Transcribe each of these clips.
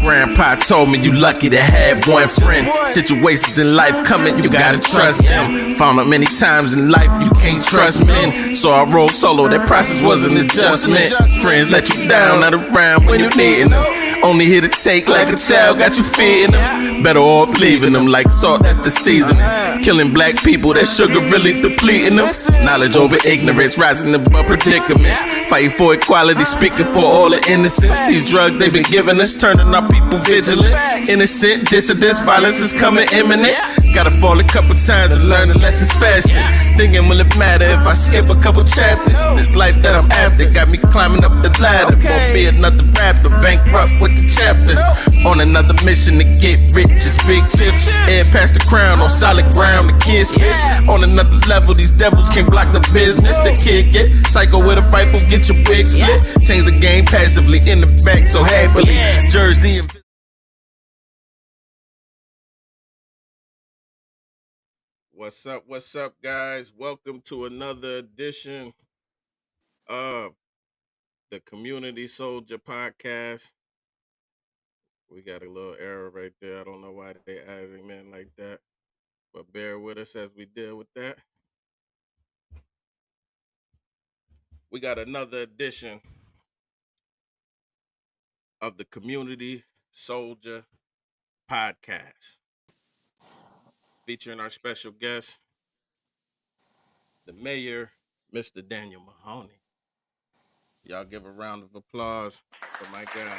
grandpa told me you lucky to have one friend. Situations in life coming, you gotta trust them. Found out many times in life you can't trust men. So I rolled solo, that process was an adjustment. Friends let you down, not around when you needing them. Only here to take like a child, got you feeding them. Better off leaving them like salt, that's the seasoning. Killing black people, that sugar really depleting them. Knowledge over ignorance, rising above predicaments. Fighting for equality, speaking for all the innocence. These drugs they been giving us, turning our people vigilant. Innocent dissidents, violence is coming imminent. Gotta fall a couple times to learn the lessons faster. Thinking will it matter if I skip a couple chapters? This life that I'm after got me climbing up the ladder. Won't be another rapper, bankrupt with the chapter. On another mission to get rich, it's big chips. Head past the crown on solid ground, the kid spits. On another level, these devils can't block the business. The kid get psycho with a rifle, get your wig split. Change the game passively in the back, so happily. Jersey. What's up, guys? Welcome to another edition of the Community Soldier Podcast. We got a little error right there. I don't know why they added him in like that, but bear with us as we deal with that. We got another edition of the Community Soldier Podcast, featuring our special guest, the mayor, Mr. Daniel Mahoney. Y'all give a round of applause for my guy.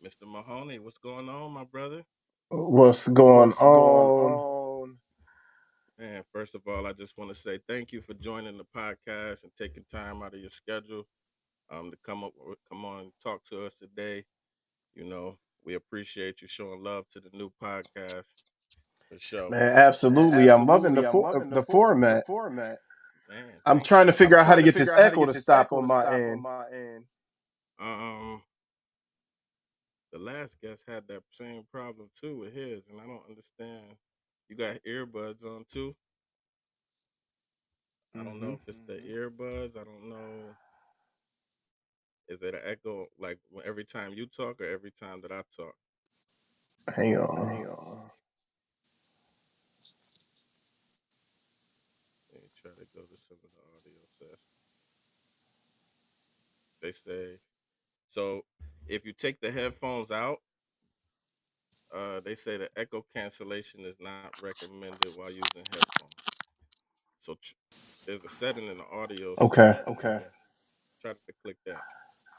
Mr. Mahoney, what's going on, my brother? What's going on? Man, first of all, I just want to say thank you for joining the podcast and taking time out of your schedule to come on and talk to us today. You know, we appreciate you showing love to the new podcast for sure. Man, absolutely. I'm loving the format. Man, I'm thank trying you. to figure out how to get this echo to stop on my end. Um, the last guest had that same problem too with his, and I don't understand. You got earbuds on too? I don't know if it's the earbuds. I don't know. Is it an echo like every time you talk or every time that I talk? Hang on. Let me try to go to some of the audio sets. They say so. If you take the headphones out, they say the echo cancellation is not recommended while using headphones. So there's a setting in the audio Okay. set. Try to click that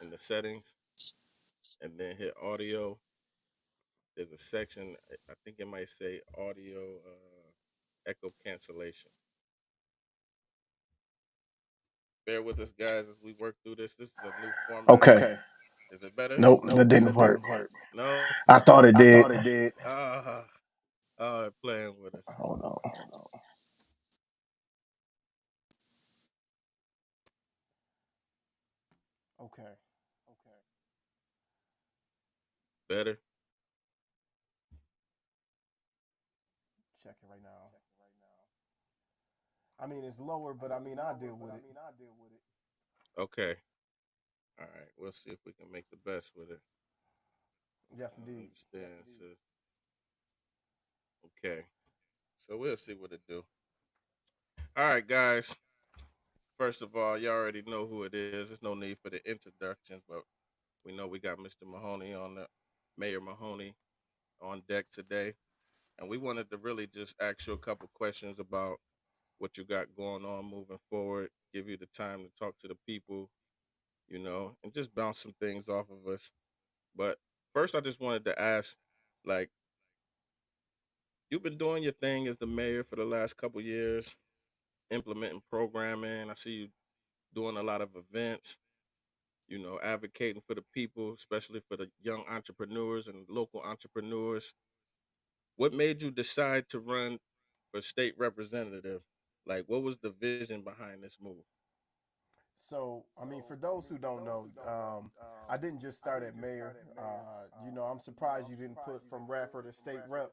in the settings, and then hit audio. There's a section. I think it might say audio echo cancellation. Bear with us, guys, as we work through this. This is a new format. Okay. Is it better? Nope, that didn't work. No. I thought it did. Playing with us. Hold on. Okay. Better. Check it right now. I mean, it's lower, but I mean, I'll deal with it. Okay. All right. We'll see if we can make the best with it. Yes, indeed. Understand. So, okay. So we'll see what it do. All right, guys. First of all, you already know who it is. There's no need for the introductions, but we know we got Mr. Mahoney Mayor Mahoney on deck today. And we wanted to really just ask you a couple questions about what you got going on moving forward, give you the time to talk to the people, and just bounce some things off of us. But first, I just wanted to ask, like, you've been doing your thing as the mayor for the last couple years, implementing programming. I see you doing a lot of events, advocating for the people, especially for the young entrepreneurs and local entrepreneurs. What made you decide to run for state representative? Like, what was the vision behind this move? So, I mean, for those who don't know, I didn't just start at mayor. I'm surprised you didn't put from rapper to state rep.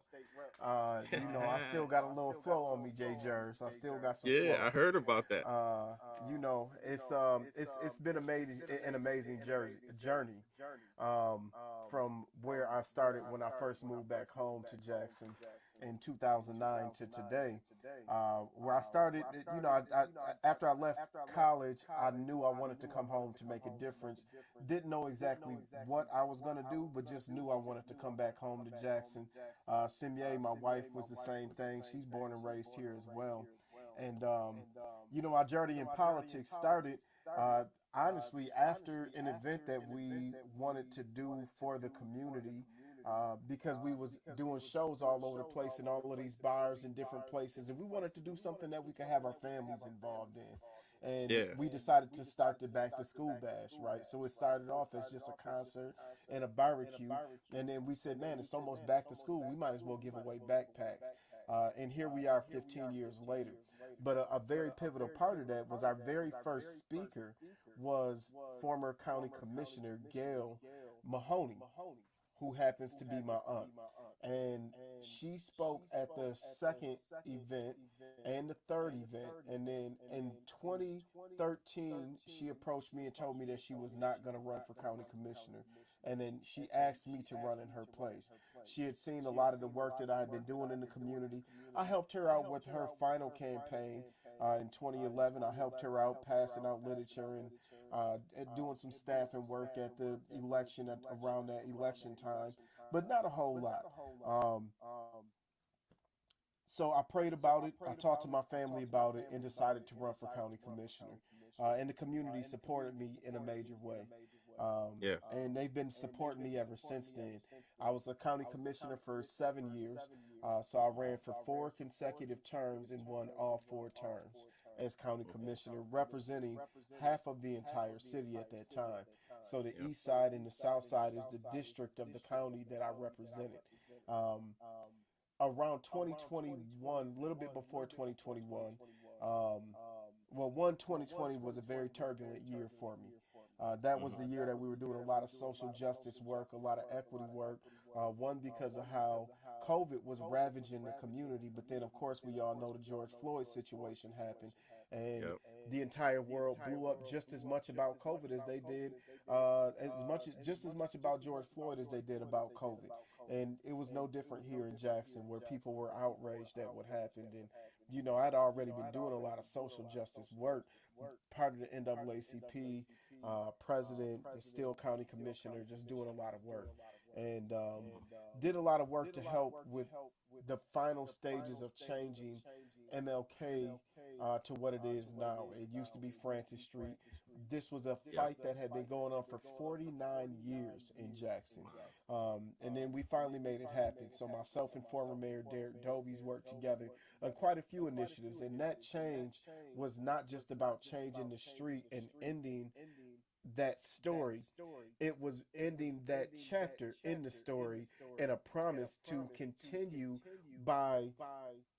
I still got a little flow on me, Jay Jers. I still got some Yeah, flow. I heard about that. It's been amazing, an amazing journey, um, from where I started when I first moved back home to Jackson in 2009 to today. Where I started, after I left college, I knew I wanted to come home to make a difference. Didn't know exactly what I was gonna do, but just knew I wanted to come back home to Jackson. Simye, my wife, was the same thing. She's born and raised here as well. And my journey in politics started honestly after an event that we wanted to do for the community, because we was doing shows all over the place in all of these bars in different places, and we wanted to do something that we could have our families involved in. And Yeah. we decided to start the back to school bash, right? So it started off as just a concert and a barbecue, and then we said, man, it's almost back to school, we might as well give away backpacks. And here we are 15 years later. But a very pivotal part of that was our very first speaker was former county commissioner Gail Mahoney, who happens to be my aunt. And she spoke at the second event and the third event. And then in 2013, she approached me and told me that she was not going to run for county commissioner. And then she asked me to run in her place. She had seen a lot of the work that I had been doing in the community. I helped her out with her final campaign in 2011. I helped her out passing out literature and doing some staffing work at the election around that election time, but not a whole lot. Um, so I prayed about it. I talked to my family about it and decided to run for county commissioner. And the community supported me in a major way. Yeah. And they've been supporting me ever since then. I was a county commissioner for 7 years. So I ran for 4 consecutive terms and won all 4 terms as county commissioner, representing half of the entire city at that time. So the Yep. east side and the south side is the district of the county that I represented. Um, Around 2021, a little bit before 2021, well, 2020 was a very turbulent year for me. That was Mhm. the year that we were doing a lot of social justice work, a lot of equity work. One, because of how COVID was ravaging the community, but then, of course, we all know the George Floyd situation happened, and Yep. the entire world blew up just as much about COVID as they did, just as much about George Floyd as they did about COVID. And it was no different here in Jackson, where people were outraged at what happened. And I'd already been doing a lot of social justice work, part of the NAACP, president, the Still County Commissioner, just doing a lot of work. And did a lot of work to help with the final stages of changing MLK to what it is now. It used to be Francis Street. This was a Yep. fight that had been going on for 49 years in Jackson. And then we finally made it happen. So myself and former Mayor Derek Dobies worked together on quite a few initiatives. And that change was not just about changing the street and ending that story. It was ending that chapter in the story and a promise to continue by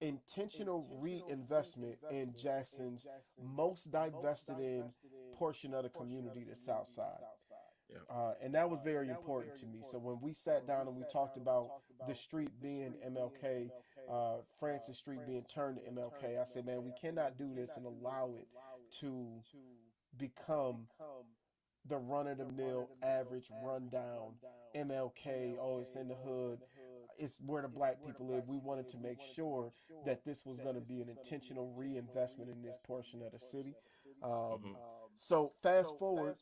intentional reinvestment in Jackson's most divested in portion of the community, the South Side. Yep. And that was very important to me. So when we sat down and we talked about the street being MLK, Francis Street being turned to MLK, I said, man, we cannot do this and allow it to become the run of the mill, average, rundown MLK. Oh, it's in the hood. It's where the black people live. We wanted to make sure that this was going to be an intentional reinvestment in this portion of the city. Um, Mhm. so fast forward,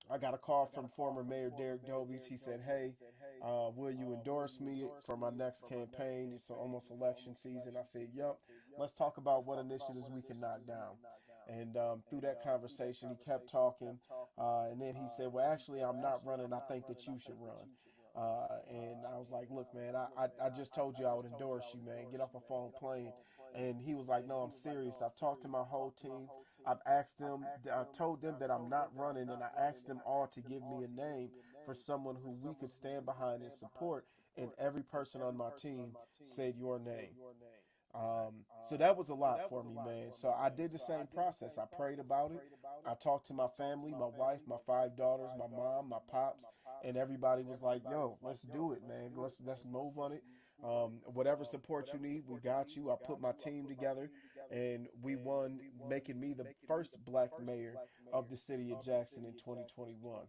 I got a call from former Mayor Derek Dobies. He said, hey, will you endorse me for my next campaign? It's almost election season. I said, yup. Let's talk about what initiatives we can knock down. And through that conversation, he kept talking. And then he said, well, actually, I'm not running. I think that you should run. And I was like, look, man, I just told you I would endorse you, man. Get off my phone playing. And he was like, no, I'm serious. I've talked to my whole team. I've asked them, I told them that I'm not running, and I asked them all to give me a name for someone who we could stand behind and support. And every person on my team said your name. So that was a lot for me, man. So I did the same process. I prayed about it. I talked to my family, my wife, my 5 daughters, my mom, my pops, and everybody was like, "Yo, let's do it, man. Let's move on it. Whatever support you need, we got you." I put my team together, and we won, making me the first black mayor of the city of Jackson in 2021.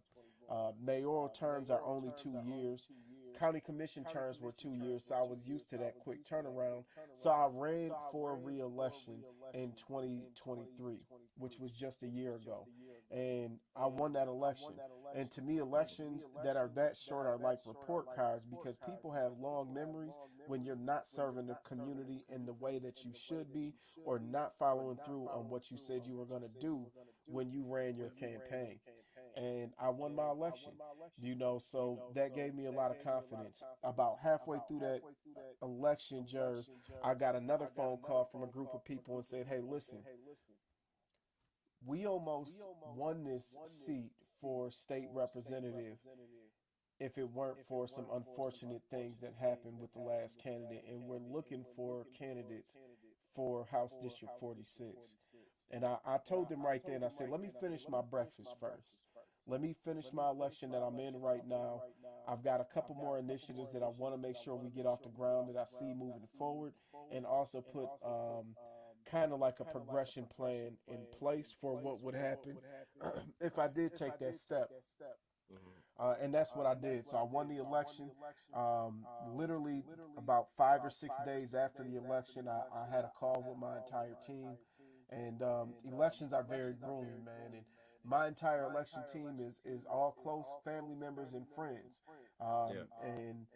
Mayoral terms are only 2 years. County commission terms were 2 years, so I was used to that quick turnaround. So I ran for re-election in 2023, which was just a year ago, and I won that election. And to me, elections that are that short are like report cards, because people have long memories when you're not serving the community in the way that you should be, or not following through on what you said you were going to do when you ran your campaign. And I won my election, so that gave me a lot of confidence. About halfway through that election, Jers, I got another phone call from a group of people and said, "Hey, listen, we almost won this seat for state representative if it weren't for some unfortunate things that happened with the last candidate, and we're looking for candidates for House District 46." And I told them right then, I said, "Let me finish my breakfast first. Let me finish my election that I'm in right now. I've got a couple more initiatives that I want to make sure we get off the ground that I see moving forward, and also put kind of like a progression plan in place for what would happen if I did take that step." And that's what I did. So I won the election. Literally about 5 or 6 days after the election, I had a call with my entire team. And elections are very grueling, man. And my entire election team is all close family members and friends. Um, Yeah. and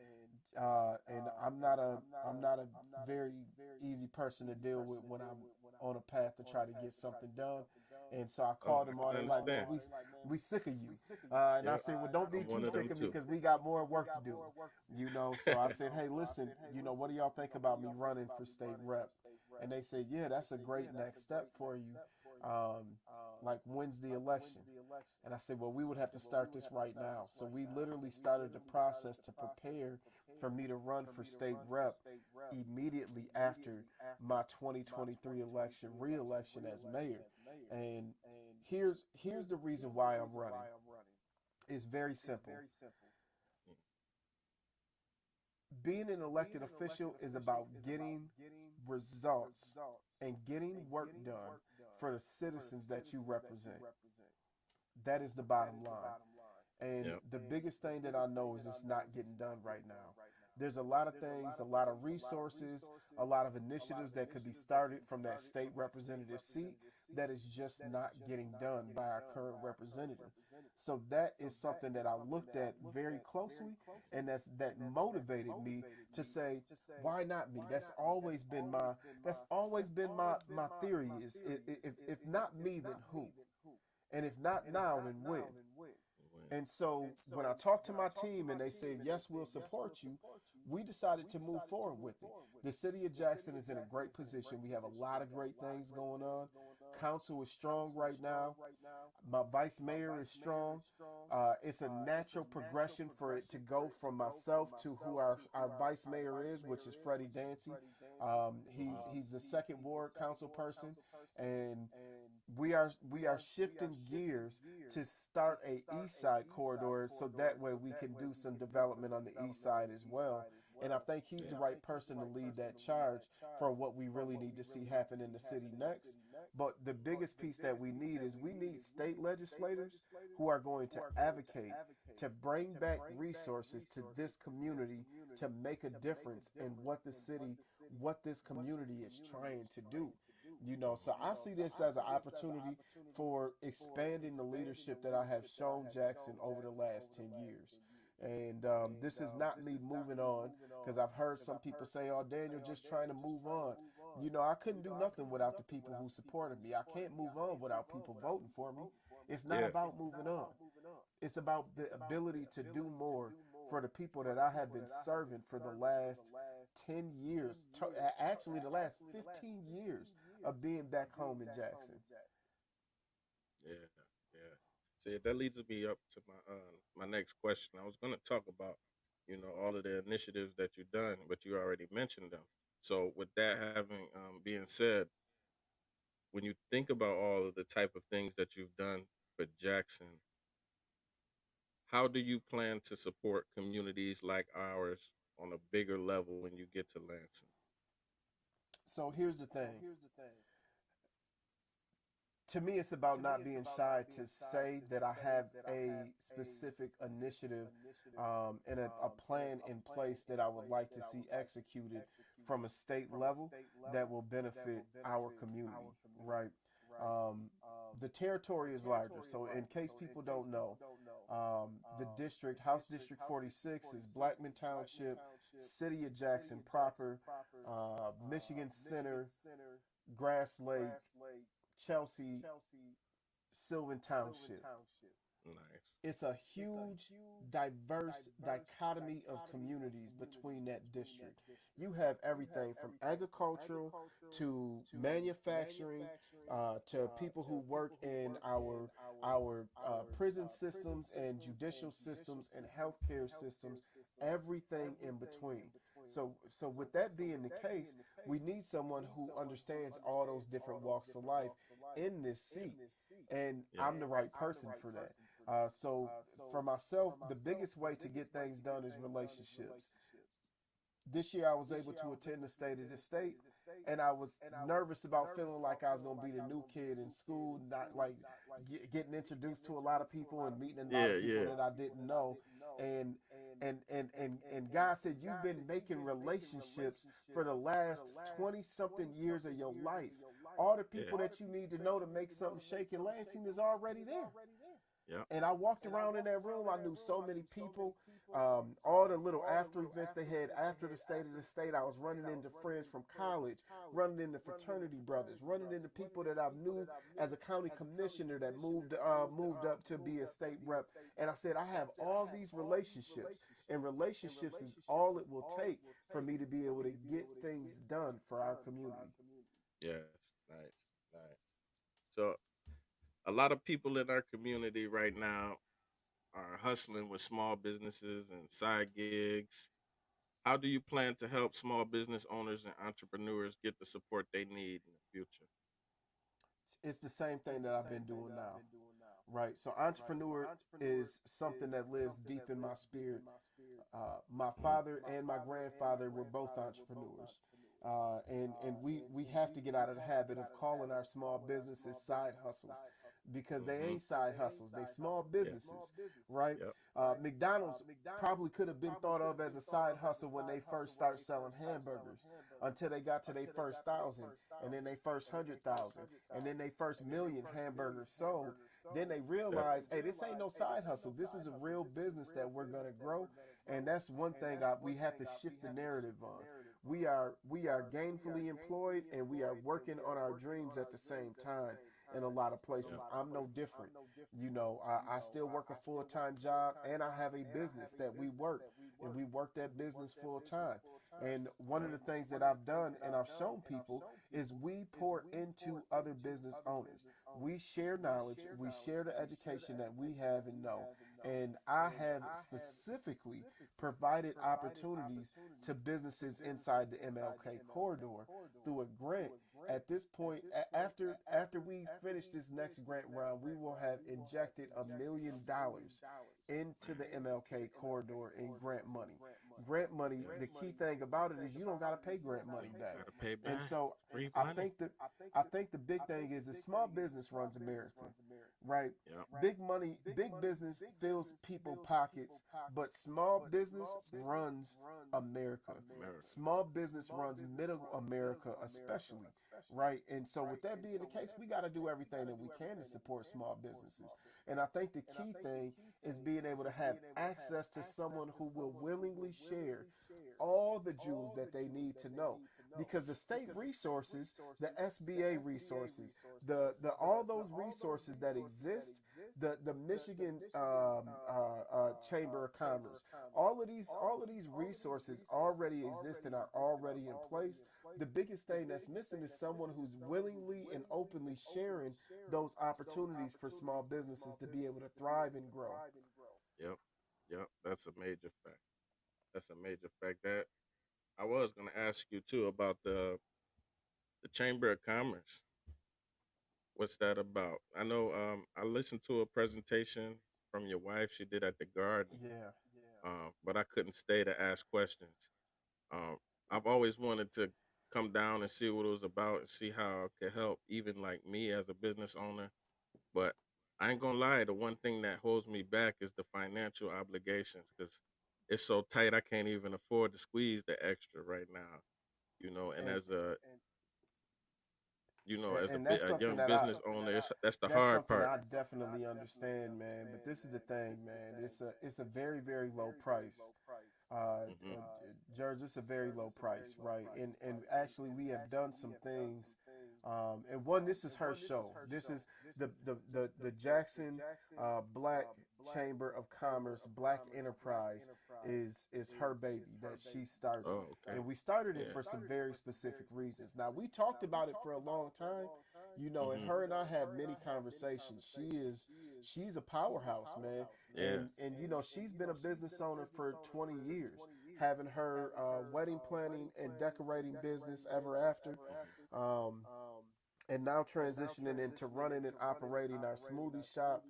and I'm not a very easy person to deal with when I'm on a path to try to get something done. And so I Oh, called them on I it like, "Man, understand. we sick of you." And I Yep. said, "Well, don't be I'm one too of sick them of me, too. because we got more work to do." So I said, "Hey, listen, what do y'all think about me running for state rep?" And they said, "Yeah, that's a great next step for you. Um, like, when's the election?" And I said, "Well, we would have to start this right now." So we literally started the process to prepare for me to run for state rep immediately after my 2023 election, re-election as mayor. And here's the reason why I'm running. It's very simple. Being an elected official is about getting results and getting work done for the citizens that you represent. That is the bottom line. And Yep. the biggest thing that I know is it's not getting done right now. There's a lot of things, a lot of resources, a lot of initiatives that could be started from that state representative seat that is just not getting done by our current representative. So that is something that I looked at very closely, and that motivated me to say, why not me? That's always been my theory, is if not me, then who? And if not now, then when? When? And so when I talked to my team and they said, "Yes, we'll support you," we decided to move forward with it. The city of Jackson is in a great position. We have a lot of great things going on. Council is strong right now. My vice mayor is strong. It's a natural progression for it to go from myself to who our vice mayor is, which is Freddie Dancy. He's the second ward council person, and we are shifting gears to start a east side corridor, so that way we can do some development on the east side as well. And I think he's the right person to lead that charge for what we really need to see happen in the city next. But the biggest piece that we need is we need state legislators who are going to advocate to bring back resources to this community to make a difference in what this community is trying to do. So I see this as an opportunity for expanding the leadership that I have shown Jackson over the last 10 years. And this is not me moving on, because I've heard some people say, "Oh, Daniel, just trying to move on." I couldn't do nothing without the people who supported me. I can't move on without people voting for me. It's not Yeah. about moving on. It's about the ability to do more for the people that I have been serving for the last 10 years, actually the last 15 years of being back home in Jackson. Yeah. Yeah. See, that leads me up to my next question. I was going to talk about, all of the initiatives that you've done, but you already mentioned them. So with that having being said, when you think about all of the type of things that you've done for Jackson, how do you plan to support communities like ours on a bigger level when you get to Lansing? So here's the thing. To me, it's about not being shy to say that I have a specific initiative and a plan in place that I would like to see executed from a state level that will benefit our community, right? Um, the territory is larger, so in case people don't know, the district, House District 46, is Blackman Township, City of Jackson proper, Michigan Center, Grass Lake, Chelsea, Sylvan Township. Nice. It's a huge, diverse dichotomy of communities between that district. You have everything from agricultural to manufacturing to people who work in our prison systems and judicial systems and healthcare systems, everything in between. So with that being the case, we need someone who understands all those different walks of life in this seat, and Yeah. I'm the right person for that. So for myself, the biggest way to get things done is relationships. This year I was able to attend the State of the State, and I was nervous about feeling like I was going to be the new kid in school, not like getting introduced to a lot of people and meeting a lot Yeah, of people yeah. that I didn't know. And and God said, you've been making relationships for the last 20 something years of your life. All the Yeah. people that you need to know to make something shake in Lansing is already there. Yeah. And I walked around in that room. I knew so many people. All the little after events they had after the State of the State, I was running into friends from college, running into fraternity brothers, running into people that I knew as a county commissioner that moved up to be a state rep. And I said, I have all these relationships, and relationships is all it will take for me to be able to get things done for our community. Yes. Nice. Nice. So a lot of people in our community right now are hustling with small businesses and side gigs. How do you plan to help small business owners and entrepreneurs get the support they need in the future? It's the same thing that I've been doing now. Right. So entrepreneur is something that lives deep in my spirit. My father and my grandfather were both entrepreneurs. And we have to get out of the habit of calling our small businesses side hustles, because they Mm-hmm. ain't side hustles. They small Yeah. businesses, right? Yep. McDonald's probably could have been thought of as a side hustle when they first started selling hamburgers, until they got to their first 1,000, and then they first 100,000, and then they first million hamburgers sold. Then they Yep. realized, hey, this ain't no side hustle. This is a real business that we're gonna grow, and that's one thing we have to shift the narrative on. We are gainfully employed, and we are working on our dreams at the same time. In a lot of places, Yep. I'm no different. I still work a full-time job, and I have a business that we work, and we work that business full time. And one of Yep. the things that I've done and I've shown people is we pour into other business owners. We share knowledge, we share the education that we have and know. And I have specifically provided opportunities to businesses inside the MLK corridor through a grant. At this point, after we finish this next grant round, we will have injected $1 million into the MLK corridor in grant money. Grant money, Yes. the key thing about it is you don't got to pay grant money back. Gotta pay And back. so Free I money. think that I think the big thing is that small business runs America, right? Yep. Big money, big business fills people pockets, but small business runs America. America. Small business runs middle America, especially, right? And so with that being the case, we got to do everything that we can to support small businesses. And I think the key thing is being able to have access to someone who will willingly share all the jewels that they need to know, because the state resources, the SBA resources, the all those resources that exist, the Michigan Chamber of Commerce, all of these resources already exist and are already in place. The biggest thing that's missing is someone who's willingly and openly sharing those opportunities for small businesses to be able to thrive and grow. Yep. Yep. That's a major fact. That's a major fact. That I was gonna ask you too about the Chamber of Commerce. What's that about? I know I listened to a presentation from your wife she did at the garden, Yeah. but I couldn't stay to ask questions. Um, I've always wanted to come down and see what it was about and see how it could help, even like me as a business owner. But I ain't gonna lie, the one thing that holds me back is the financial obligations because it's so tight I can't even afford to squeeze the extra right now. And And as and that's a something young that I business owner, that's the that's hard something part. I definitely understand, man. But this is the thing, man. It's a very very low price. Hmm. George, it's a very low price, right? And actually, we have done some things. And one, this is her show. This is the Jackson Black Chamber of Commerce Black Enterprise is her baby that she started, Oh, okay. and we started it Yeah. for some very specific reasons. Now we talked about it for a long time, and Hmm. her and I had many conversations. She's a powerhouse, man, Yeah. and she's been a business owner for 20 years, having her wedding planning and decorating business ever after, Hmm. um, and now transitioning into running and operating our smoothie shop.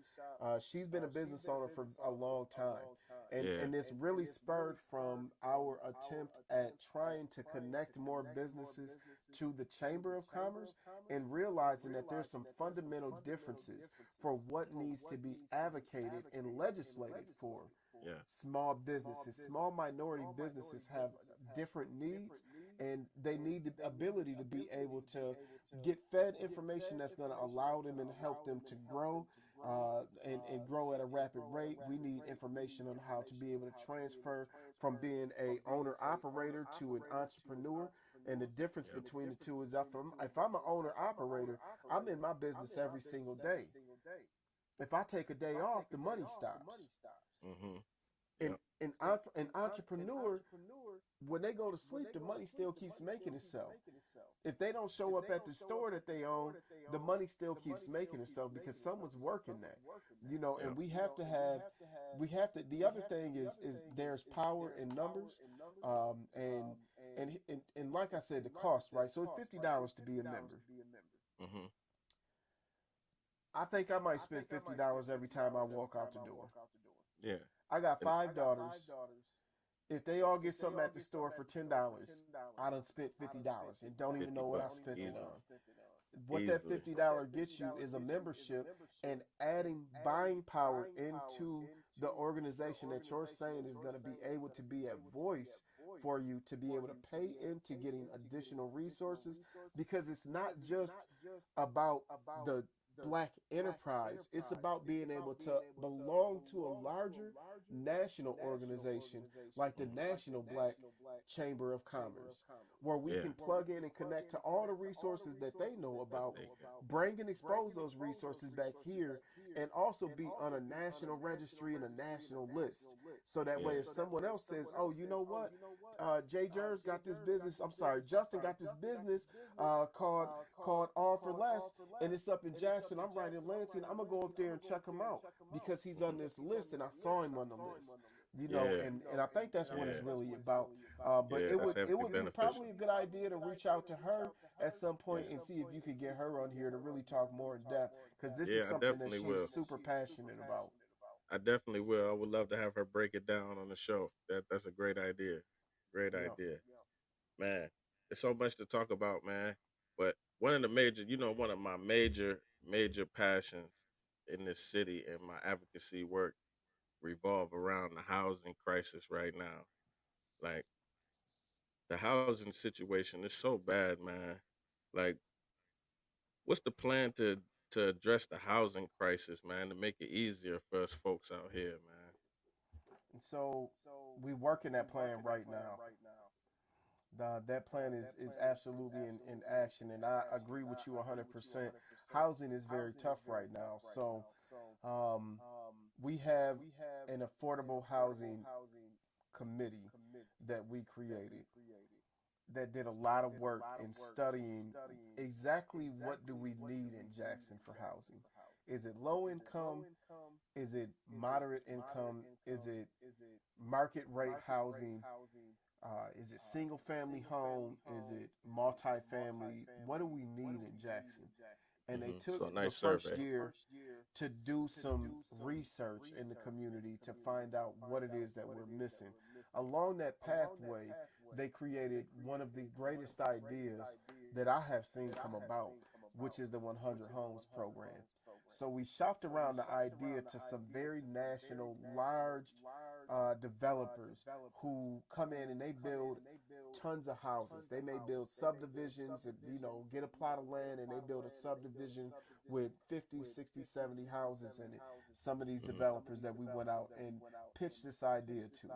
She's been a business owner for a long time, and Yeah. and it's really spurred from our attempt at trying to connect more businesses to the Chamber of Commerce, and realizing that there's some fundamental differences for what needs to be advocated and legislated for Yeah. small businesses. Small minority businesses have different needs, and they need the ability to be able to get fed information that's going to allow them and help them to grow, and grow at a rapid rate. We need information on how to be able to transfer from being a owner operator to an entrepreneur. And the difference Yep. between the two is if I'm an owner operator, I'm in my business every single day. If I take a day off, the money stops. Hmm. And Yep. an entrepreneur, when they go to sleep, the money still keeps making itself. If they don't show up at the store that they own, the money still keeps making itself because someone's working that. And Yep. we have to. The other thing is there's power in numbers, and like I said, the cost, right? So it's $50 to be a member. Hmm. I think I might spend $50 every time I walk out the door. Yeah. I got And 5 daughters. If they all get something at the store for $10, I done spent $50 and don't even 50 know what I bucks spent it easily. on. What that Easily. $50 gets you is a membership and adding buying power into the organization that you're saying is going to be able to be a voice for you to be able to pay into getting additional resources, because it's not just about the black enterprise. It's about being able to belong to a larger national organization like the Hmm. National Black Chamber of Commerce, where we Yeah. can plug in and connect to all the resources that they know That about, they can. bring and expose those resources back here, and also be on a national registry and a national list. So that way, Yeah. if someone else says, "Oh, you know what? Jay Jers got this business. I'm sorry, Justin got this business called All for Less, and it's up in Jackson. I'm right in Lansing. I'm gonna go up there and check him out because he's on Hmm. this list, and I saw him on the list." Yeah. And I think that's what it's Yeah. really about. But Yeah. it That's would it heavily would be beneficial. probably a good idea to reach out to her at some point Yeah. and see if you could get her on here to really talk more in depth, because this is Yeah. I something that definitely she's will. super passionate about. I definitely will. I would love to have her break it down on the show. That's a great idea. Great Yeah. idea. Man, there's so much to talk about, man. But one of my major passions in this city and my advocacy work revolve around the housing crisis right now. Like the housing situation is so bad, man. Like, what's the plan to address the housing crisis, man, to make it easier for us folks out here, man? And so we working that plan right now. That plan is absolutely in action, and I agree with you 100%. Housing is very tough right now. So um, we have an affordable housing committee that we created that did a lot of work in studying exactly what do we need in Jackson for housing. Is it low income? Is it moderate income? Is it market rate housing? Is it single family home? Is it multifamily? What do we need in Jackson? And they took So a the nice first survey. year to do some research in the community to find out what it is that we're missing. Along that pathway, they created one of the greatest ideas that I have seen come about, which is the 100 Homes program. So we shopped around the idea to some very national, large developers who come in and they build tons of houses. They may build subdivisions and, get a plot of land and they build a subdivision with 50, 60, 70 houses in it. Some of these developers that we went out and pitched this idea to.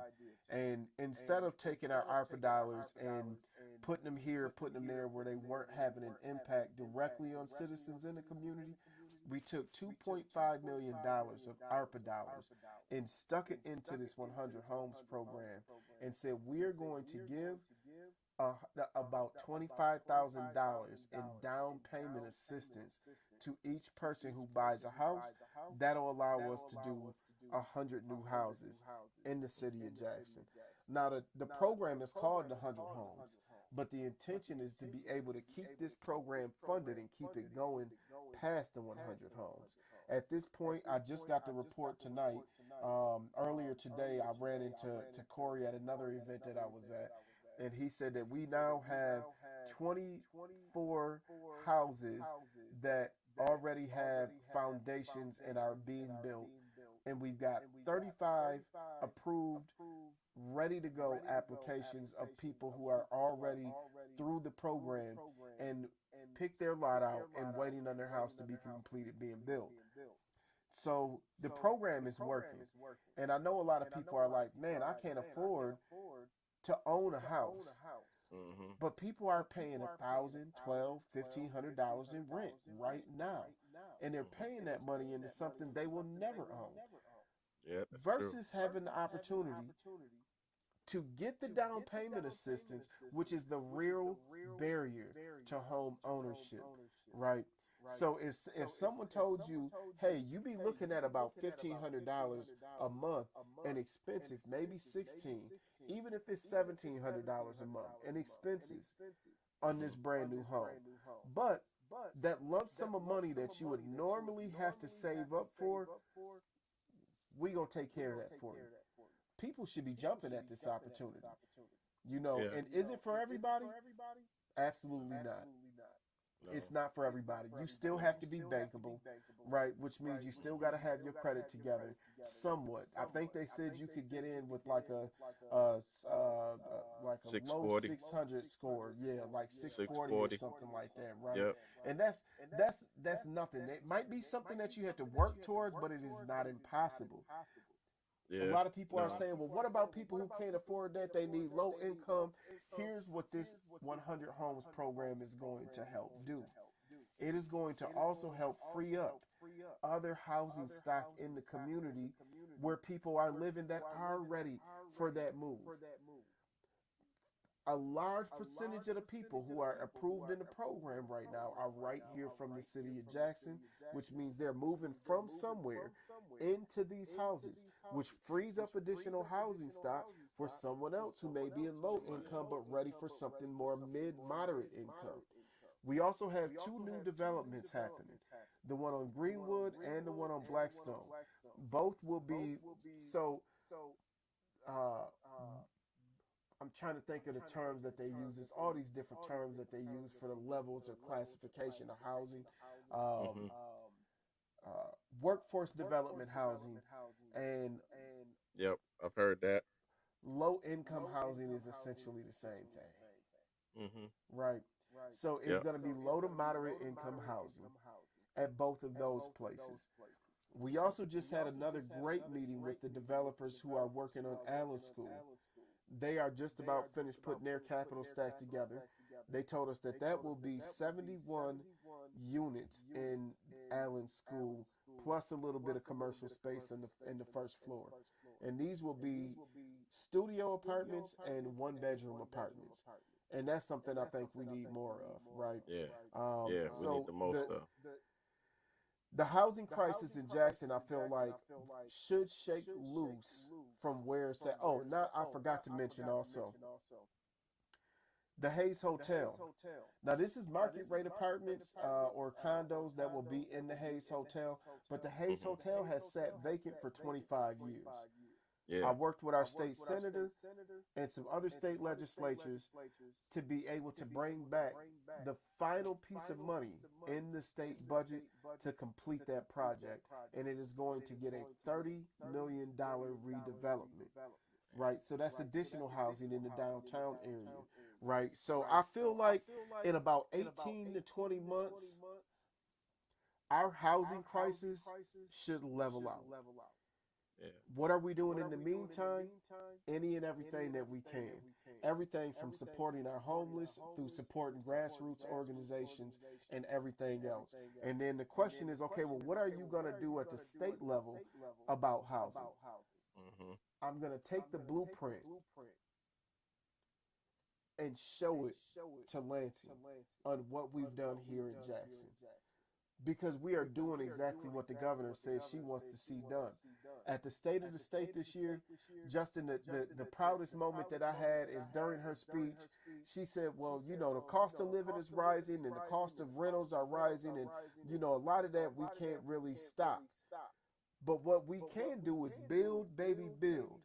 And instead of taking our ARPA dollars and putting them here, putting them there where they weren't having an impact directly on citizens in the community, we took $2.5 million of ARPA dollars and stuck it into this 100 Homes program and said, we're going to give about $25,000 in down payment assistance to each person who buys a house. That'll allow us to do 100 new houses in the city of Jackson. Now, the program is called the 100 Homes, but the intention is to be able to keep this program funded and keep it going past the 100 homes. At this point, I just got the report tonight. Earlier today, I ran into Corey at another event that I was at, and he said that we now have 24 houses that already have foundations and are being built, and we've got 35 approved, ready to go applications of people who are already through the program and pick their lot out and waiting on their house to be completed being built. So the program is working. And I know a lot of people are like, man, I can't afford to own a house. But people are paying $1,000, $1,200, $1,500 in rent right now. And they're paying that money into something they will never own. Yeah, versus having the opportunity to get the down payment assistance, which is the real barrier to home ownership, right? So if someone told you, hey, you be looking at about $1,500 a month in expenses, maybe 16, even if it's $1,700 a month in expenses on this brand new home, but that lump sum of money that you would normally have to save up for, we gonna take care of that for you. People should be jumping at this opportunity, and is it for everybody? Absolutely not. No. It's not for everybody. You still have to be bankable, right? Which means you still got to have your credit together somewhat. I think they said you could get in with like a low 600 score, like 640 or something like that, right? Yep. And that's nothing. It might be something that you have to work towards, but it is not impossible. Yeah. A lot of people are saying, well, what about people who can't afford that? They need low income. Here's what this 100 Homes program is going to help do. It is going to also help free up other housing stock in the community where people are living that are ready for that move. A large percentage of the people who are approved in the program right now are right here from the city of Jackson, which means they're moving from somewhere into these houses, which frees up additional housing stock for someone else who may be in low income but ready for something more mid-moderate income. We also have two new developments happening, the one on Greenwood and the one on Blackstone. Both will be I'm trying to think of the terms that they use. It's all these different terms that they use for the levels or classification of housing. Workforce development housing and Yep, I've heard that. low income housing is essentially the same thing. Right? So it's going to be low to moderate income housing at both of those places. We also just had another great meeting with the developers who are working on Allen School. They are just about finished putting their capital stack together. They told us that will be 71 units in Allen School, plus a little bit of commercial space in the first floor. And these will be studio apartments and one-bedroom apartments. And that's something I think we need more of, right? Yeah. We need the most of. The housing crisis in Jackson, I feel like, should shake loose from where it's at. Oh, now I forgot to mention also the Hayes Hotel. Now, this is market rate apartments or condos that will be in the Hayes Hotel, but the Hayes Hmm. Hotel has sat vacant for 25 years. I Yeah. worked with our state senator and some other state legislatures to be able to bring back the final piece of money in the state budget to complete that project. And it is going to get a $30 million redevelopment. Right, so that's additional housing in the downtown area. Right, so I feel like in about 18 to 20 months, our housing crisis should level out. Yeah. What are we doing in the meantime? Any and everything that we can. Everything from supporting our homeless through supporting grassroots organizations and everything else. And then the question is, okay, well, what are you going to do at the state level about housing? Hmm. I'm going to take the blueprint and show it to Lansing on what we've done here in Jackson. Because we are doing exactly what the governor says she wants to see done. At the State of the State this year, Justin, the proudest moment that I had is during her speech. She said, well, you know, the cost of living is rising and the cost of rentals are rising. And, you know, a lot of that we can't really stop. But what we can do is build, baby, build.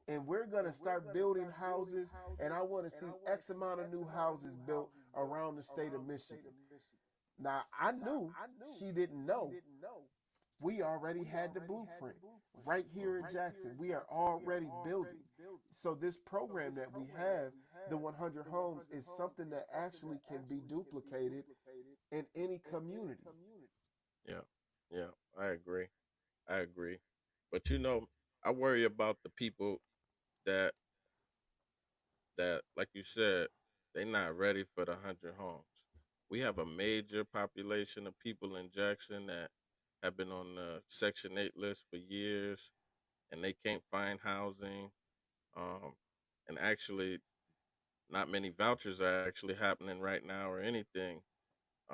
And we're going to start building houses. And I want to see X amount of new houses built around the state of Michigan. Now, I knew she didn't know we already had the blueprint right here in Jackson. We are already building. So this program that we have, the 100 homes, is something that actually can be duplicated in any community. Yeah. Yeah. I agree. I agree. But you know, I worry about the people that like you said, they not ready for the 100 homes. We have a major population of people in Jackson that have been on the Section 8 list for years, and they can't find housing. Um, and actually, not many vouchers are actually happening right now or anything.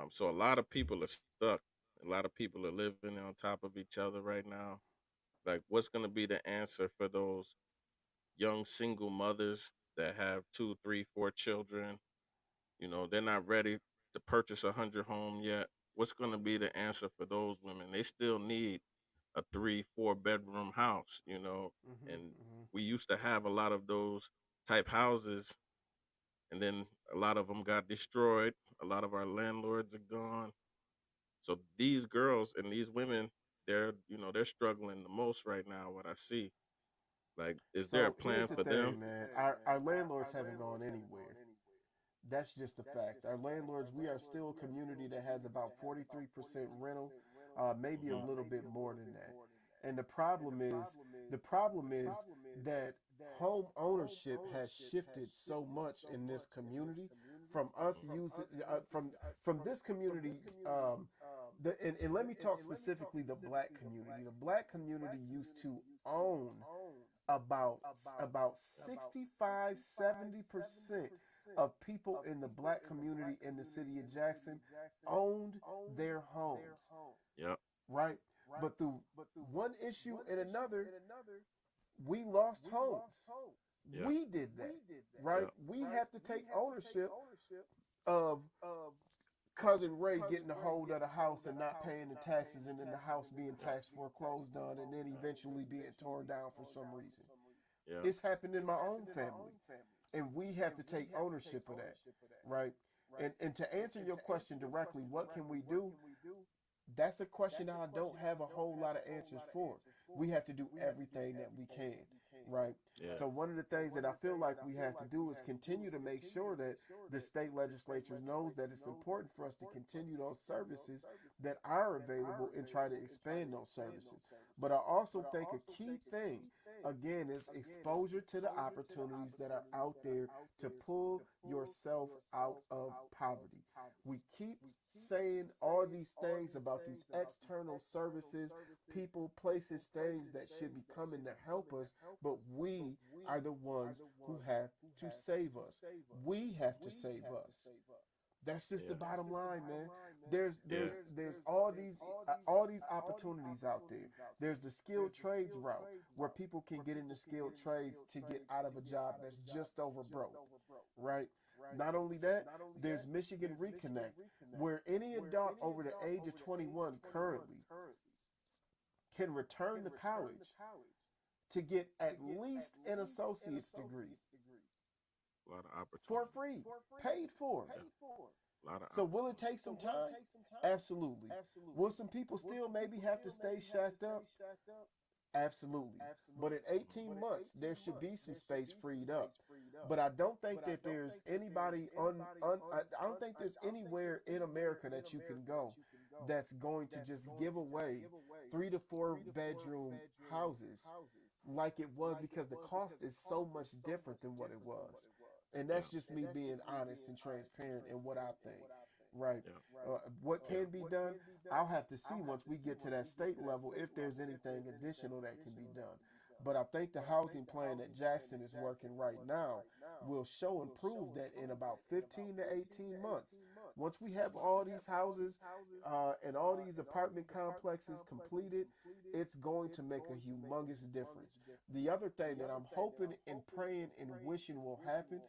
So a lot of people are stuck. A lot of people are living on top of each other right now. Like, what's going to be the answer for those young single mothers that have two, three, four children? You know, they're not ready to purchase 100 home yet. What's going to be the answer for those women? They still need a 3, 4 bedroom house, you know, Hmm. and Hmm. we used to have a lot of those type houses, and then a lot of them got destroyed. A lot of our landlords are gone. So these girls and these women, they're struggling the most right now. What I see, like, is there a So plan here's the for them? thing, man. Our landlords haven't gone anywhere. That's just a fact. Our landlords, we are still a community that has about 43% rental, maybe a Hmm. little bit more than that. And the problem is that home ownership has shifted so much in this community from us Hmm. using from this community. And let me talk specifically the black community. The black community used to own about about 65-70% of people in the black community in the city of Jackson owned their homes, Yep. right? But through one issue and another, we lost homes. Yeah. We did that, right? Yep. We have to take ownership of cousin Ray getting a hold of the house and not paying the taxes, and then the house being Yep. tax foreclosed on, and then eventually being torn down for some reason. Yep. It's happened in my own family, and we have to take ownership of that, right? And to answer your question directly, what can we do? That's a question that I don't have a whole lot of answers for. We have to do everything that we can, right? Yeah. So one of the things that I feel like we have to do is continue to make sure that the state legislature knows that it's important for us to continue those services that are available and try to expand those services. But I also think a key thing, again, is exposure to the opportunities that are out there to pull yourself out of poverty. We keep saying all these things about these external services, people, places, things that should be coming to help us, but we are the ones who have to save us. We have to save us. That's just the Yeah. bottom line, man. Yeah. There's all these opportunities out there. There's the skilled trades route where people can get into skilled trades to get out of a job that's just over broke, right? Not only that, there's Michigan Reconnect, where any adult over the age of 21 currently can return to college to get at least an associate's degree A lot of for opportunity. free, paid for. Yeah. A lot of So will it opportunity. take some time? Absolutely. Will some people still maybe have to stay shacked up? Absolutely. But in 18 months, there should be some space freed up. But I don't think that there's anybody I don't think there's anywhere in America that you can go that's going to just give away 3 to 4 bedroom houses like it was, because the cost is so much different than what it was. And Yeah. that's just me being honest and transparent in what I think. Right. Yeah. What Yeah. can be done, I'll have to see once we get to that state level if there's anything additional that can be done. But I think the housing plan that Jackson is working right now will show and prove that in about 15 to 18 months, once we have all these houses and all these apartment complexes completed, it's going to make a humongous difference. The other thing that I'm hoping and praying and wishing will happen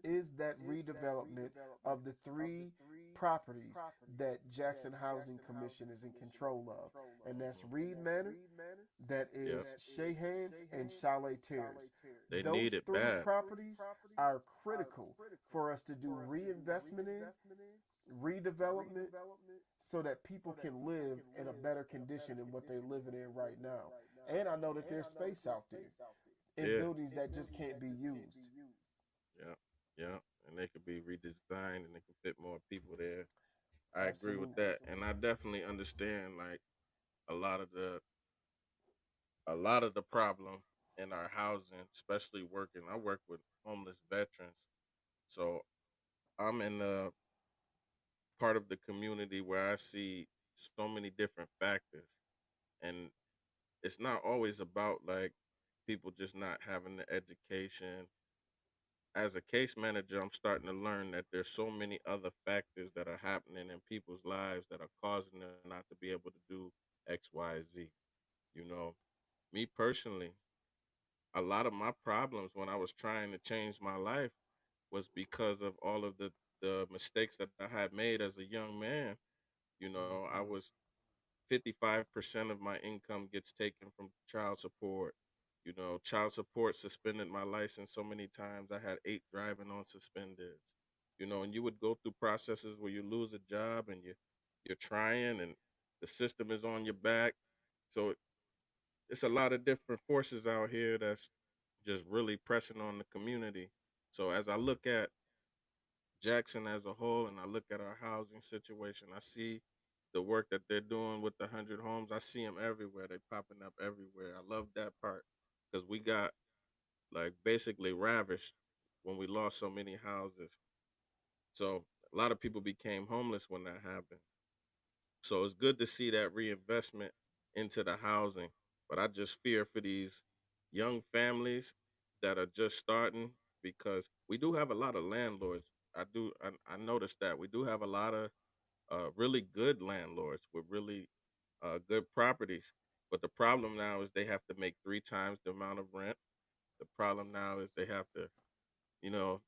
is that redevelopment of the 3 properties that Jackson Housing Commission is in control of. And that's Reed Manor, that Yeah. is Shahans, and Chalet Terrace. They Those need it 3 properties are critical for us to do reinvestment in, redevelopment, so that people can live in a better condition than what they're living in right now. And I know that there's space out there in Yeah. buildings that just can't be used. Yeah. Yeah. And they could be redesigned and they can fit more people there. I agree with Absolutely. that. And I definitely understand like a lot of the a lot of the problem in our housing, especially working. I work with homeless veterans. So I'm in the part of the community where I see so many different factors. And it's not always about like people just not having the education. As a case manager, I'm starting to learn that there's so many other factors that are happening in people's lives that are causing them not to be able to do X, Y, Z. You know, me personally, a lot of my problems when I was trying to change my life was because of all of the mistakes that I had made as a young man. You know, I Hmm. was 55% of my income gets taken from child support. You know, child support suspended my license so many times. I had 8 driving on suspended. You know, and you would go through processes where you lose a job and you're trying and the system is on your back. So it's a lot of different forces out here that's just really pressing on the community. So as I look at Jackson as a whole, and I look at our housing situation. I see the work that they're doing with the 100 homes. I see them everywhere. They popping up everywhere. I love that part because we got like basically ravished when we lost so many houses. So a lot of people became homeless when that happened. So it's good to see that reinvestment into the housing. But I just fear for these young families that are just starting because we do have a lot of landlords. I noticed that we do have a lot of really good landlords with really good properties. But the problem now is they have to make 3 times the amount of rent. The problem now is they have to, you know,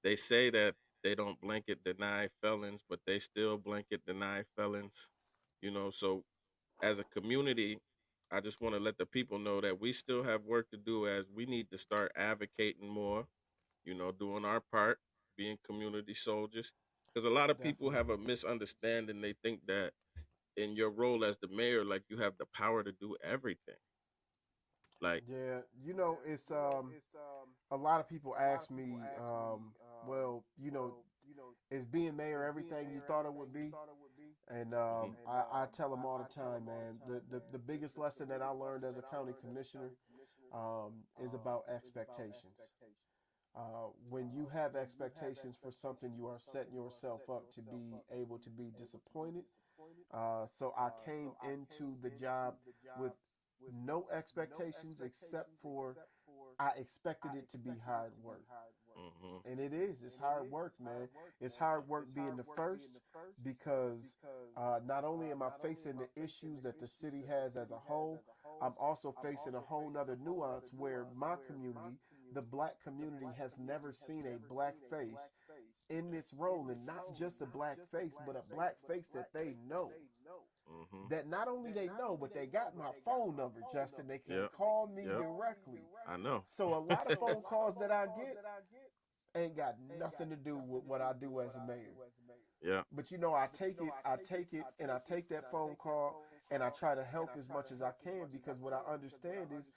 they say that they don't blanket deny felons, but they still blanket deny felons. You know, so as a community, I just want to let the people know that we still have work to do as we need to start advocating more, you know, doing our part, being community soldiers. Because a lot of people have Definitely. a misunderstanding. They think that in your role as the mayor, like you have the power to do everything. Like, Yeah, it's a lot of people ask me, well, is being mayor everything you thought it would be? And mhm, I tell them all the time, man, the biggest lesson that I learned as a county commissioner is about expectations. When you have expectations for something, you are setting yourself up to be able to be disappointed. So I came into the job with no expectations except for I expected it to be hard work. Mm-hmm. And it is. It's hard work, man. It's hard work being the first because not only am I facing the issues that the city has as a whole, I'm also facing a whole nother nuance where my community, the black community, has never seen a black face in this role, and not just a black face, but a black face that they know. Mm-hmm. That not only they know, but they got my phone number, Justin. They can Yep. call me Yep. directly. I know. So a lot of phone calls that I get ain't got nothing to do with what I do as a mayor. Yeah. But you know, I take it, and I take that phone call, and I try to help as much as I can, because what I understand is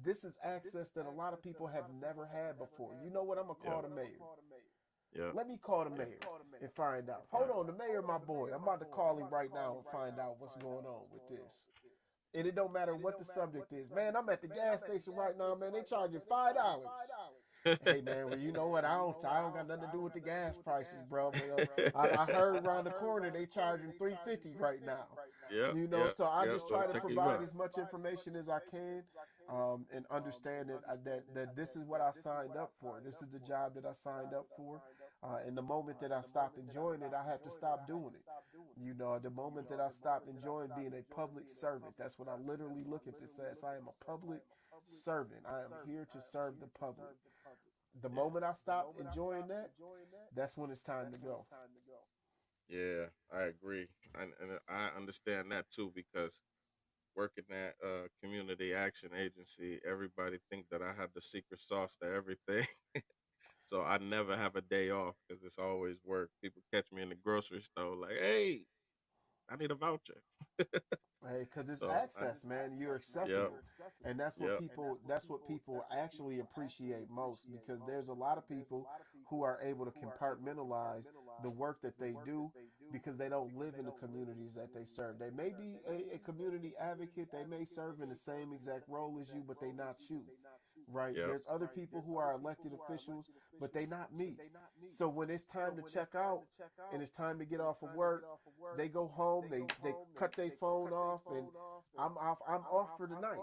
this is access that a lot of people have never had before. You know what? I'm gonna call the mayor. Yeah. Let me call the mayor and find out. Hold on, the mayor, my boy. I'm about to call him right now and find out what's going on with this. And it don't matter what the subject is. Man, I'm at the gas station right now, man. They charging $5. Hey man, well you know what? I don't got nothing to do with the gas prices, bro. But I heard around the corner they charging $3.50 right now. Yeah. You know, so I just try to Check him provide out. as much information as I can, and understand that this is what I signed up for. This is the job that I signed up for. And the moment that I stopped enjoying it, I have to stop doing it. You know, the moment that I stopped enjoying being a public servant, that's what I literally look at this as. I am a public servant. I am here to serve the public. The moment I stop enjoying that, that's when it's time to go. Yeah, I agree, and I understand that too because working at a community action agency, everybody think that I have the secret sauce to everything. So I never have a day off because it's always work. People catch me in the grocery store like, "Hey, I need a voucher." Hey, because it's So I, access, man. You're yep, accessible, and yep, that's what people actually appreciate most. Because there's a lot of people who are able to compartmentalize the work that they do because they don't live in the communities that they serve. They may be a community advocate. They may serve in the same exact role as you, but they not you. Right? yep, There's other people who are elected officials, but they not me. So when it's time to check out and it's time to get off of work, they go home, they cut their phone off, and I'm off for the night.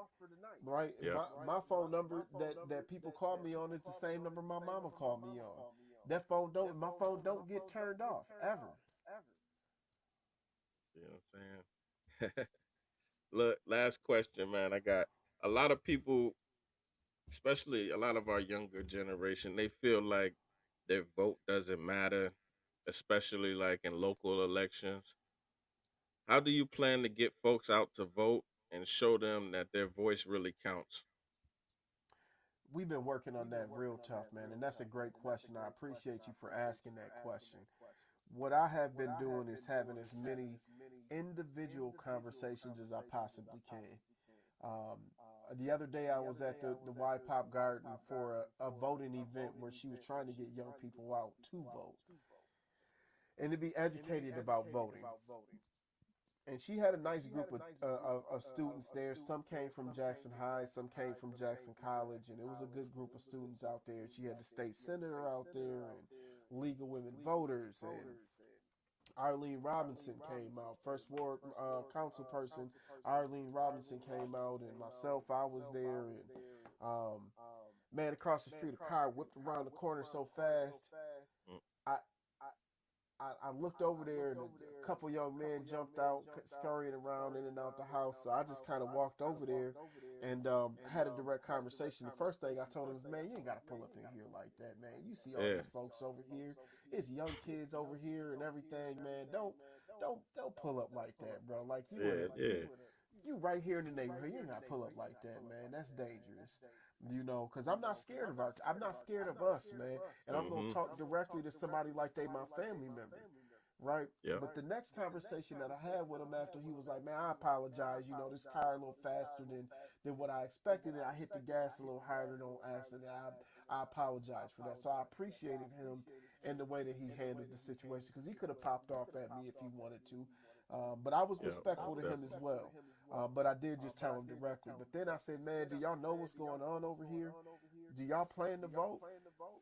Right? yep. My phone number that people call me on is the same number my mama called me on. That phone don't My phone don't get turned off ever. See what I'm saying? Look, last question, man. I got a lot of people, especially a lot of our younger generation. They feel like their vote doesn't matter, especially like in local elections. How do you plan to get folks out to vote and show them that their voice really counts? We've been working on that real tough, man, and that's a great question. I appreciate you for asking that question. What I have been doing is having as many individual conversations as I possibly can. Um, the other day, I was at the Y Pop Garden for a voting event where she was trying to get young people out to vote and to be educated about voting. And she had a nice group of students there. Some came from Jackson High, some came from Jackson College, and it was a good group of students out there. She had the state senator out there and League of Women Voters, and Arlene Robinson came out. First Ward council person Arlene Robinson came out, and myself, I was there. And man, across the street, a car whipped around the corner so fast. Mm. I I looked over there and a couple young men jumped out, scurrying around in and out the house. So I just kind of walked over there and had a direct conversation. The first thing I told him was, man, you ain't got to pull up in here like that, man. You see all Yeah. these folks over here. It's young kids over here and everything, man. Don't pull up like that, bro. Like you right here in the neighborhood. You ain't got to pull up like that, man. That's dangerous. You know, because I'm not scared of us, man. And I'm going to Mm-hmm. talk directly to somebody like they my family member, right? Yep. But the next conversation that I had with him after, he was like, man, I apologize. You know, this car a little faster than what I expected, and I hit the gas a little harder on accident. I apologize for that. So I appreciated him and the way that he handled the situation, because he could have popped off at me if he wanted to. But I was Yep. respectful to him as well. But I did just tell him directly. But then I said, man, do y'all know what's going on over here? Do y'all plan to vote?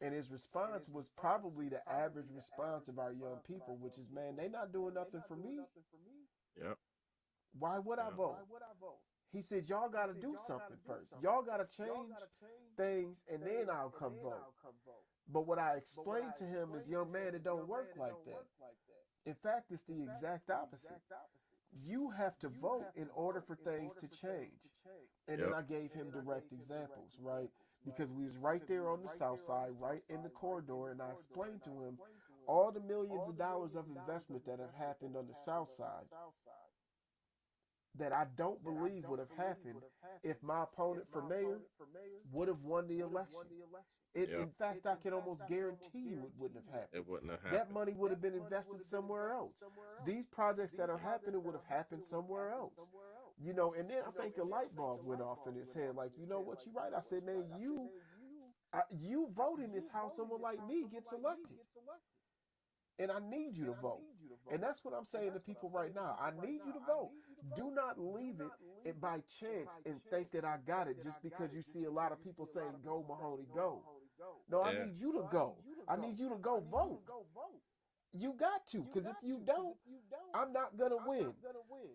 And his response was probably the average response of our young people, which is, man, they not doing nothing for me. Yep. Why would I Yep. vote? He said, y'all got to do something first. Y'all got to change things, and then I'll come vote. But what I explained to him is, young man, it don't work like that. In fact, it's the exact opposite. You have to vote in order for things to change. And then Yep. I gave him direct examples, right? Because we was right there on the south side, right in the corridor, and I explained to him all the millions of dollars of investment that have happened on the south side that I don't believe would have happened if my opponent for mayor would have won the election. Yep. In fact, I can almost guarantee you it wouldn't have happened. It wouldn't have That happened. money would have been invested somewhere else. These projects that are happening would have happened somewhere else. And then I think the light bulb went off in his head. Like, you know what, you're right. I said, man, you vote in this house, someone like me gets elected. And I need you to vote. And that's what I'm saying to people right now. I need you to vote. Do not leave it by chance and think that I got it just because you see a lot of people saying, go, Mahoney, go. No, I Yeah. need you to go. I need you to go vote. You got to, because if you don't, I'm not going to win.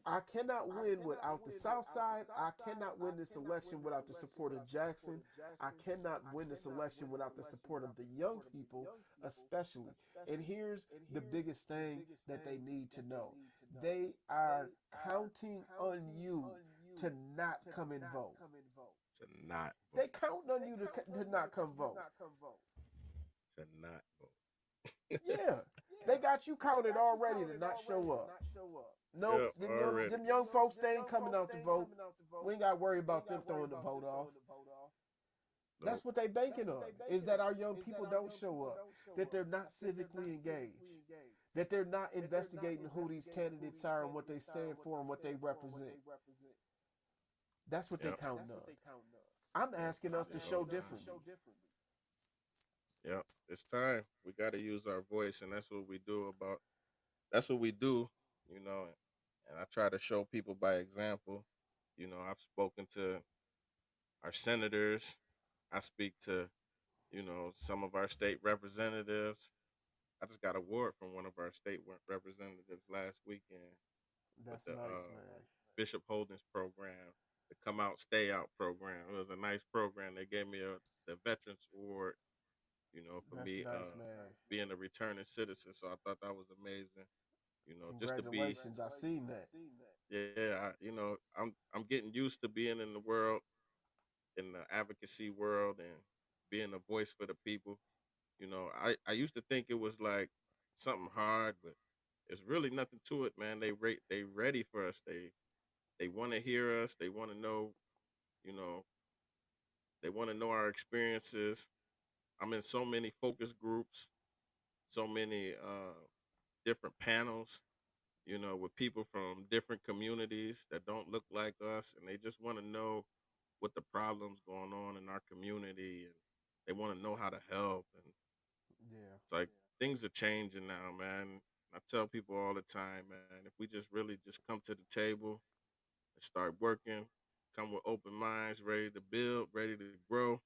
I cannot win without the South Side. I cannot win this election without the support of Jackson. I cannot win this election without the support of the young people, especially. And here's the biggest thing that they need to know. They are counting on you to not come and vote. To not vote. They count on you to not come vote. To not vote. Yeah. They got you counted already to not show up. No, Yep, them young folks, they ain't coming out to vote. We ain't got to worry about them throwing the vote off. That's what they banking on, is that our young people don't show up, that they're not civically engaged, that they're not investigating who these candidates are and what they stand for and what they represent. That's what they Yep. counting on. I'm asking us to show differently. Yep. It's time. We got to use our voice, and that's what we do. That's what we do. And I try to show people by example. I've spoken to our senators. I speak to, some of our state representatives. I just got an award from one of our state representatives last weekend with That's the nice, man. Bishop Holdings program, the Come Out Stay Out program. It was a nice program. They gave me the Veterans Award, for That's me nice, man. being a returning citizen. So I thought that was amazing. Just to be, Congratulations. I seen that. yeah, I'm getting used to being in the world, in the advocacy world, and being a voice for the people. I used to think it was like something hard, but it's really nothing to it, man. They ready for us. They want to hear us. They want to know, you know, they want to know our experiences. I'm in so many focus groups, so many different panels, with people from different communities that don't look like us, and they just want to know what the problems going on in our community, and they want to know how to help. And Yeah. it's like things are changing now, man. I tell people all the time, man, if we just really just come to the table and start working, come with open minds, ready to build, ready to grow,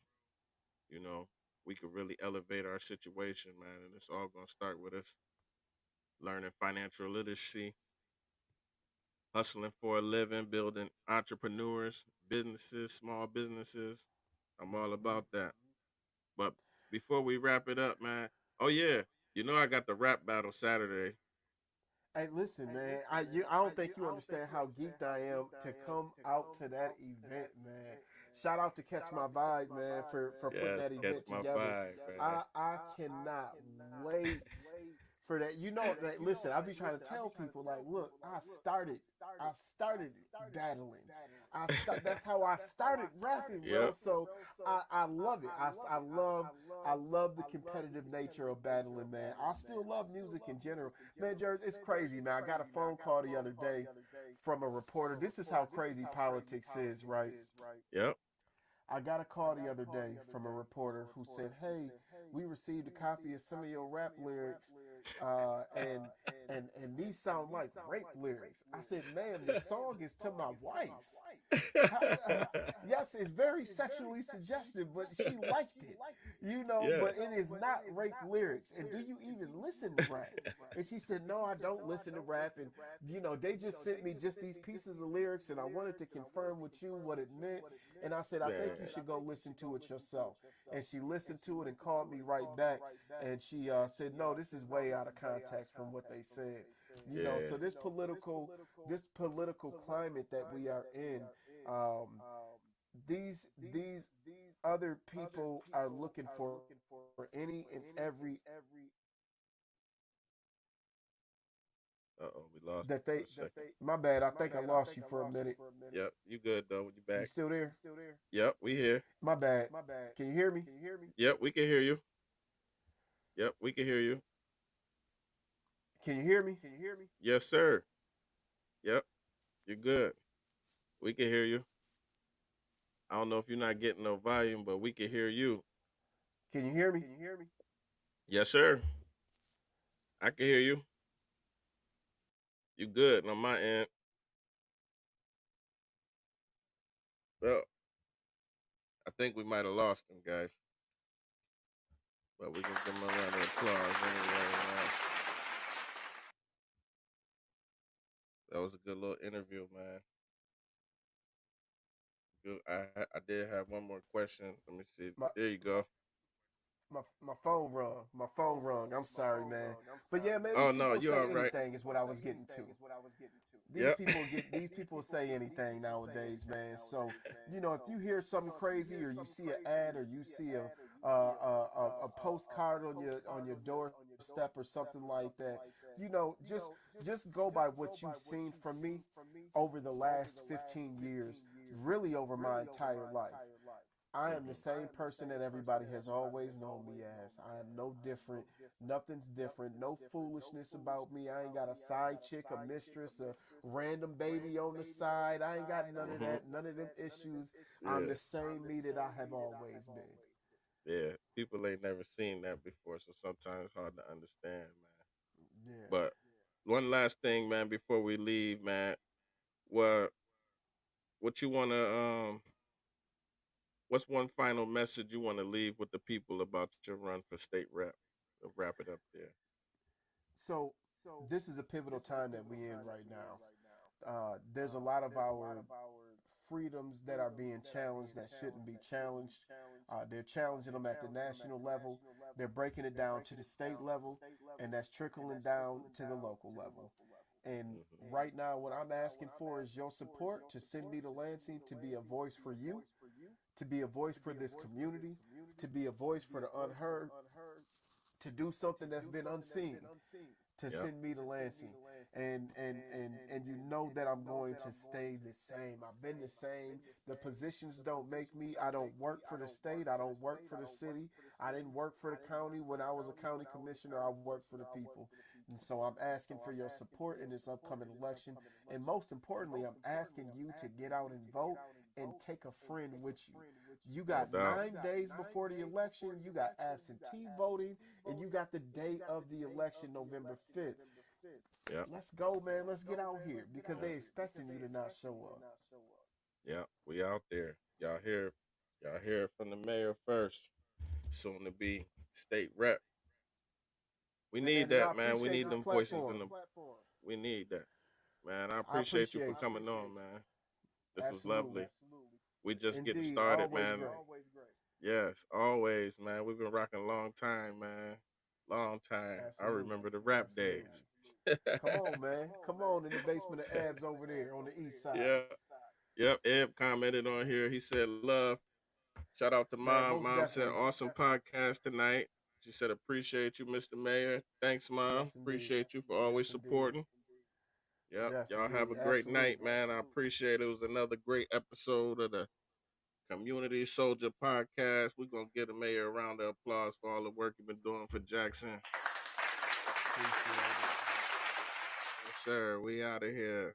you know, we could really elevate our situation, man. And it's all gonna start with us learning financial literacy, hustling for a living, building entrepreneurs, businesses, small businesses. I'm all Hmm. about that. But before we wrap it up, man, oh yeah, I got the rap battle Saturday. Hey, listen, man. I don't think you understand how geeked I am to come out to that event, man. Shout out to Catch My Vibe, man, for putting Yes, that catch event my together. vibe, man. I cannot wait for that. That, listen, I be trying to tell people, like, look, I started battling. That's how I started rapping, bro. Yep. So I love it. I love the competitive nature of battling, man. I still love music in general. Man, Jerry, it's crazy, man. I got a phone call the other day from a reporter. This is how crazy politics is, right? Yep. I got a call the other day from a reporter who said, "Hey, we received a copy of some of your rap lyrics, and these sound like rape lyrics." I said, "Man, the song is to my wife." Yes, it's very sexually suggestive, but she liked it, Yeah. but it is not rape lyrics. And do you even listen to rap? And she said, no, I don't listen to rap. And, they just sent me just these pieces of lyrics, and I wanted to confirm with you what it meant. And I said, I think you should go listen to it yourself. And she listened to it and called me right back. And she said, no, this is way out of context from what they said. So this political climate that we are in, these other people are looking for any and every we lost that you they for a second. my bad, I think I lost you for a minute. Yep, you good though. You You back? still there? Yep, we here. My bad. Can you hear me? Yep, we can hear you. Yep, we can hear you. Can you hear me? Yes, sir. Yep, you're good. We can hear you. I don't know if you're not getting no volume, but we can hear you. Can you hear me? Yes, sir. I can hear you. You good on my end. Well, I think we might have lost him, guys. But we can give him a round of applause anyway. That was a good little interview, man. Good. I did have one more question. Let me see. There you go. My phone rung. I'm sorry, man. But yeah, man. Oh no, you're all right. Anything is what I was getting to. These people say anything nowadays, man. So if you hear something crazy, or you see an ad, or you see a postcard on your doorstep or something like that, just go by what you've seen from me over the last 15 years, really over my entire life. I am the same person that everybody has always known me as. I am no different. Nothing's different. No foolishness about me. I ain't got a side chick, a mistress, a random baby on the side. I ain't got none of that. None of them issues. Yeah. I'm the same me that I have always been. Yeah, people ain't never seen that before, so sometimes it's hard to understand, man. Yeah. But one last thing, man, before we leave, man. What you wanna what's one final message you want to leave with the people about your run for state rep? We'll wrap it up there. So this is a pivotal time that we're in right now. There's a lot of our freedoms that are being challenged that shouldn't be challenged. They're challenging them at the national level. They're breaking it down to the state level, and that's trickling down to the local level. And right now, what I'm asking for is your support to send me to Lansing to be a voice for you, to be a voice for this community, to be a voice for the unheard, to do something that's been unseen, to send me to Lansing. And you know that I'm going to stay the same. I've been the same. The positions don't make me. I don't work for the state. I don't work for the city. I didn't work for the county. When I was a county commissioner, I worked for the people. And so I'm asking for your support in this upcoming election. And most importantly, I'm asking you to get out and vote and take a friend with you. You got 9 days before the election. You got absentee voting, and you got the day of the election, November 5th. Yeah. Let's go, man. Let's get out here because they expecting you to not show up. Yeah, we out there. Y'all hear from the mayor first. Soon to be state rep. We need that, man. We need them voices in the. We need that, man. I appreciate you for coming on, man. This was lovely. We just getting started, man. Yes, always, man. We've been rocking a long time, man. Long time. I remember the rap days. Come on, man. Come on in the basement of Abs over there on the east side. Yeah. Yep. Eb commented on here. He said, love. Shout out to Mom. Mom said, awesome podcast tonight. She said, appreciate you, Mr. Mayor. Thanks, Mom. Yes, appreciate you for always supporting. Yep. Yes, y'all have a great night, man. I appreciate it. It was another great episode of the Community Soldier Podcast. We're going to give the mayor a round of applause for all the work you've been doing for Jackson. Yes, sir. We out of here.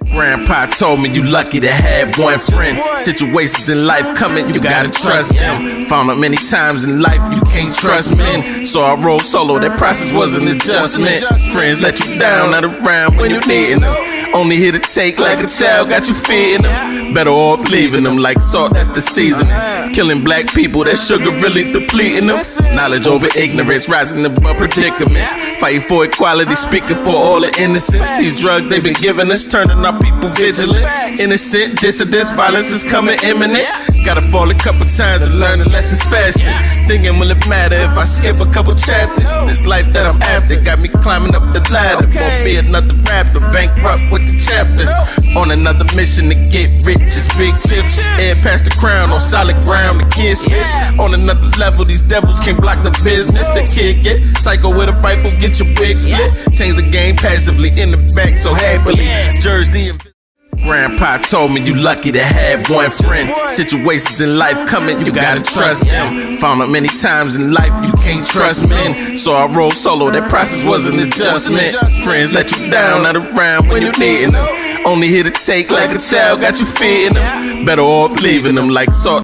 Grandpa told me you lucky to have one friend. Situations in life coming, you gotta trust them. Found out many times in life you can't trust men. So I rolled solo, that process was an adjustment. Friends let you down, not around when you needing them. Only here to take like a child, got you feeding them. Better off leaving them like salt, that's the seasoning. Killing black people, that sugar really depleting them. Knowledge over ignorance, rising above predicaments. Fighting for equality, speaking for all the innocents. These drugs they been giving us, turning our people vigilant. Innocent dissidents, violence is coming imminent. Gotta fall a couple times to learn the lessons faster. Thinking will it matter if I skip a couple chapters? This life that I'm after got me climbing up the ladder. Won't be another rapper, bankrupt with the chapter. On another mission to get rich, it's big chips. And past the crown on solid ground, the kid spits. On another level, these devils can't block the business. The kid get psycho with a rifle, get your wig split. Change the game passively in the back, so happily. Jersey. Grandpa told me you lucky to have one friend. Situations in life coming, you gotta trust them. Found out many times in life you can't trust men. So I rolled solo, that process was an adjustment. Friends let you down, not around when you're needing them. Only here to take like a child, got you feeding them. Better off leaving them like salt.